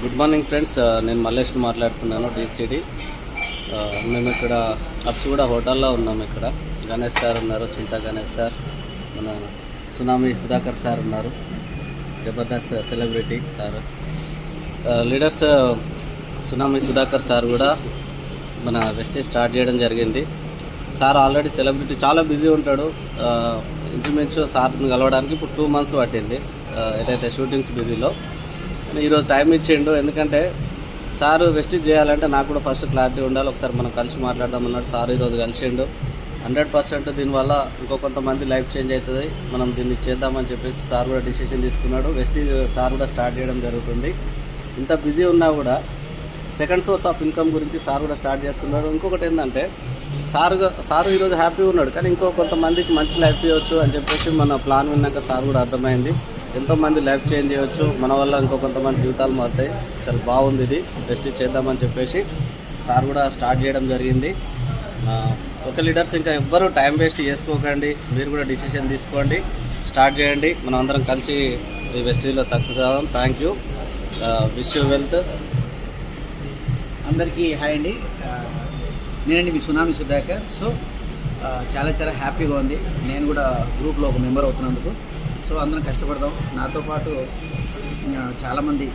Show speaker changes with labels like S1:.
S1: Good morning friends. నేను మల్లేష్ని మాట్లాడుతున్నాను, DCD. మేము ఇక్కడ అప్సుగూడ హోటల్లో ఉన్నాము. ఇక్కడ గణేష్ సార్ ఉన్నారు, చింతా గణేష్ సార్, మన సునామీ సుధాకర్ సార్ ఉన్నారు, Jabardasth celebrity sir, leaders tsunami Sudhakar sir కూడా మన వెస్టేజ్ స్టార్ట్ చేయడం జరిగింది. సార్ ఆల్రెడీ సెలబ్రిటీ, చాలా బిజీ ఉంటాడు. ఇంచుమించు సార్ని కలవడానికి ఇప్పుడు 2 months పట్టింది, ఏదైతే షూటింగ్స్ బిజీలో. ఈరోజు టైం ఇచ్చిండు, ఎందుకంటే సార్ వెస్టేజ్ చేయాలంటే నాకు కూడా ఫస్ట్ క్లారిటీ ఉండాలి. ఒకసారి మనం కలిసి మాట్లాడదామన్నాడు సార్. ఈరోజు కలిసిండు. 100% దీనివల్ల ఇంకో కొంతమంది లైఫ్ చేంజ్ అవుతుంది, మనం దీన్ని చేద్దామని చెప్పేసి సార్ కూడా డిసిషన్ తీసుకున్నాడు. వెస్టేజ్ సార్ కూడా స్టార్ట్ చేయడం జరుగుతుంది. ఇంత బిజీ ఉన్నా కూడా సెకండ్ సోర్స్ ఆఫ్ ఇన్కమ్ గురించి సార్ కూడా స్టార్ట్ చేస్తున్నాడు. ఇంకొకటి ఏంటంటే సార్ ఈరోజు హ్యాపీగా ఉన్నాడు, కానీ ఇంకో కొంతమందికి మంచి లైఫ్ ఇవ్వచ్చు అని చెప్పేసి మన ప్లాన్ విన్నాక సార్ కూడా అర్థమైంది. ఎంతోమంది లైఫ్ చేంజ్ చేయవచ్చు, మన వల్ల ఇంకో కొంతమంది జీవితాలు మారుతాయి. చాలా బాగుంది, ఇది వెస్టేజ్ చేద్దామని చెప్పేసి సార్ కూడా స్టార్ట్ చేయడం జరిగింది. ఒక లీడర్స్ ఇంకా ఎవ్వరూ టైం వేస్ట్ చేసుకోకండి, మీరు కూడా డిసిషన్ తీసుకోండి, స్టార్ట్ చేయండి. మనం అందరం కలిసి ఈ వెస్టేజ్లో సక్సెస్ అవ్వడం. Thank you. Wish you wealth.
S2: అందరికీ హాయ్ అండి. నేనండి మీ సునామీ సుధాకర్. సో చాలా హ్యాపీగా ఉంది. నేను కూడా గ్రూప్లో ఒక మెంబర్ అవుతున్నందుకు. సో అందరం కష్టపడదాం. నాతో పాటు చాలామంది